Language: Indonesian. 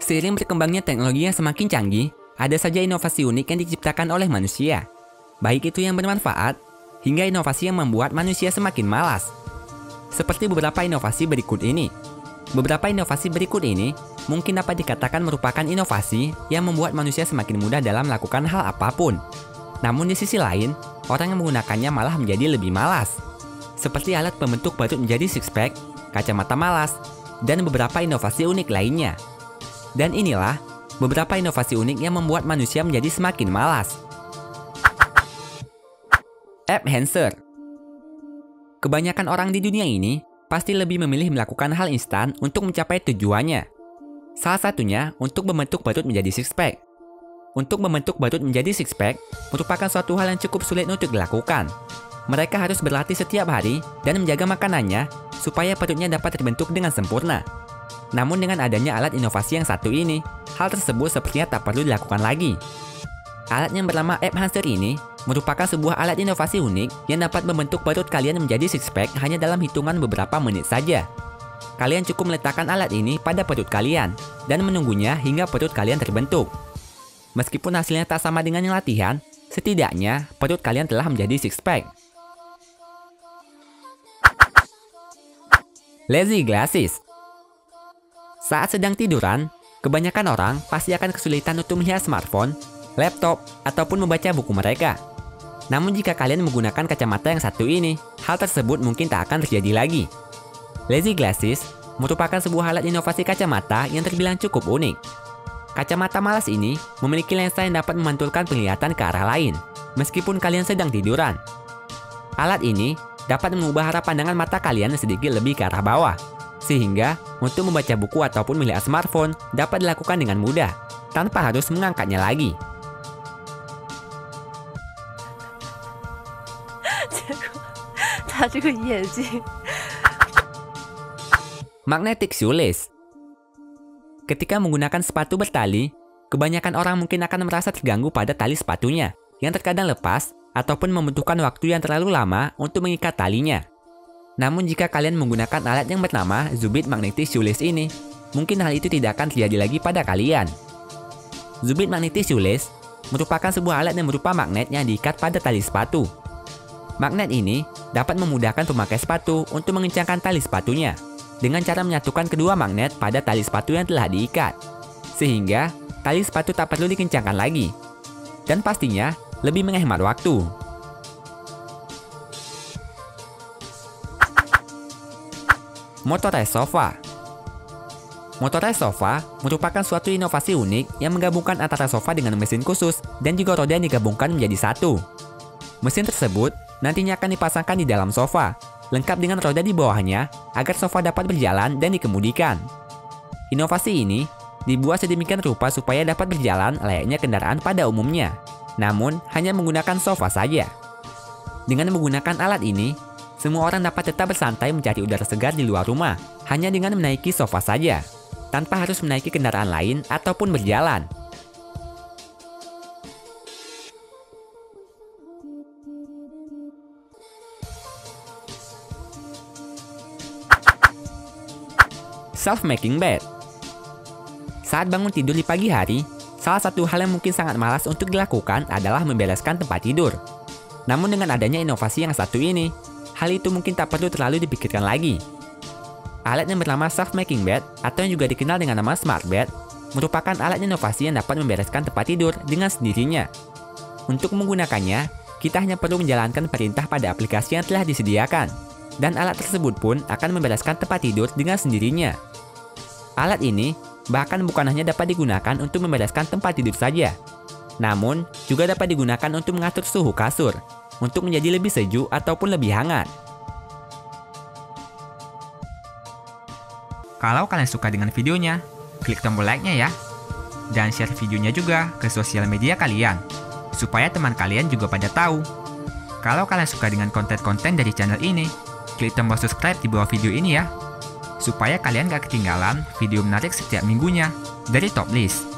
Seiring berkembangnya teknologi yang semakin canggih, ada saja inovasi unik yang diciptakan oleh manusia. Baik itu yang bermanfaat, hingga inovasi yang membuat manusia semakin malas. Seperti beberapa inovasi berikut ini. Beberapa inovasi berikut ini mungkin dapat dikatakan merupakan inovasi yang membuat manusia semakin mudah dalam melakukan hal apapun. Namun di sisi lain, orang yang menggunakannya malah menjadi lebih malas. Seperti alat pembentuk badan menjadi six-pack, kacamata malas, dan beberapa inovasi unik lainnya. Dan inilah beberapa inovasi unik yang membuat manusia menjadi semakin malas. App Enhancer. Kebanyakan orang di dunia ini pasti lebih memilih melakukan hal instan untuk mencapai tujuannya. Salah satunya untuk membentuk badan menjadi six-pack. Untuk membentuk badan menjadi six-pack merupakan suatu hal yang cukup sulit untuk dilakukan. Mereka harus berlatih setiap hari dan menjaga makanannya supaya perutnya dapat terbentuk dengan sempurna. Namun dengan adanya alat inovasi yang satu ini, hal tersebut sepertinya tak perlu dilakukan lagi. Alat yang bernama App Enhancer ini merupakan sebuah alat inovasi unik yang dapat membentuk perut kalian menjadi six-pack hanya dalam hitungan beberapa menit saja. Kalian cukup meletakkan alat ini pada perut kalian dan menunggunya hingga perut kalian terbentuk. Meskipun hasilnya tak sama dengan yang latihan, setidaknya perut kalian telah menjadi six-pack. Lazy Glasses. Saat sedang tiduran, kebanyakan orang pasti akan kesulitan untuk melihat smartphone, laptop, ataupun membaca buku mereka. Namun jika kalian menggunakan kacamata yang satu ini, hal tersebut mungkin tak akan terjadi lagi. Lazy Glasses merupakan sebuah alat inovasi kacamata yang terbilang cukup unik. Kacamata malas ini memiliki lensa yang dapat memantulkan penglihatan ke arah lain, meskipun kalian sedang tiduran. Alat ini dapat mengubah arah pandangan mata kalian sedikit lebih ke arah bawah, sehingga untuk membaca buku ataupun melihat smartphone dapat dilakukan dengan mudah, tanpa harus mengangkatnya lagi. Magnetic Shoelace. Ketika menggunakan sepatu bertali, kebanyakan orang mungkin akan merasa terganggu pada tali sepatunya, yang terkadang lepas ataupun membutuhkan waktu yang terlalu lama untuk mengikat talinya. Namun jika kalian menggunakan alat yang bernama Zubit Magnetic Shoelace ini, mungkin hal itu tidak akan terjadi lagi pada kalian. Zubit Magnetic Shoelace merupakan sebuah alat yang berupa magnet yang diikat pada tali sepatu. Magnet ini dapat memudahkan pemakai sepatu untuk mengencangkan tali sepatunya dengan cara menyatukan kedua magnet pada tali sepatu yang telah diikat, sehingga tali sepatu tak perlu dikencangkan lagi, dan pastinya lebih menghemat waktu. Motorized Sofa. Motorized Sofa merupakan suatu inovasi unik yang menggabungkan antara sofa dengan mesin khusus dan juga roda yang digabungkan menjadi satu. Mesin tersebut nantinya akan dipasangkan di dalam sofa, lengkap dengan roda di bawahnya agar sofa dapat berjalan dan dikemudikan. Inovasi ini dibuat sedemikian rupa supaya dapat berjalan layaknya kendaraan pada umumnya, namun hanya menggunakan sofa saja. Dengan menggunakan alat ini, semua orang dapat tetap bersantai mencari udara segar di luar rumah, hanya dengan menaiki sofa saja, tanpa harus menaiki kendaraan lain ataupun berjalan. Self-making bed. Saat bangun tidur di pagi hari, salah satu hal yang mungkin sangat malas untuk dilakukan adalah membereskan tempat tidur. Namun dengan adanya inovasi yang satu ini, hal itu mungkin tak perlu terlalu dipikirkan lagi. Alat yang bernama self-making bed atau yang juga dikenal dengan nama smart bed merupakan alat inovasi yang dapat membereskan tempat tidur dengan sendirinya. Untuk menggunakannya, kita hanya perlu menjalankan perintah pada aplikasi yang telah disediakan, dan alat tersebut pun akan membereskan tempat tidur dengan sendirinya. Alat ini bahkan bukan hanya dapat digunakan untuk membereskan tempat tidur saja, namun juga dapat digunakan untuk mengatur suhu kasur, untuk menjadi lebih sejuk ataupun lebih hangat. Kalau kalian suka dengan videonya, klik tombol like-nya ya. Dan share videonya juga ke sosial media kalian, supaya teman kalian juga pada tahu. Kalau kalian suka dengan konten-konten dari channel ini, klik tombol subscribe di bawah video ini ya, supaya kalian gak ketinggalan video menarik setiap minggunya dari Top List.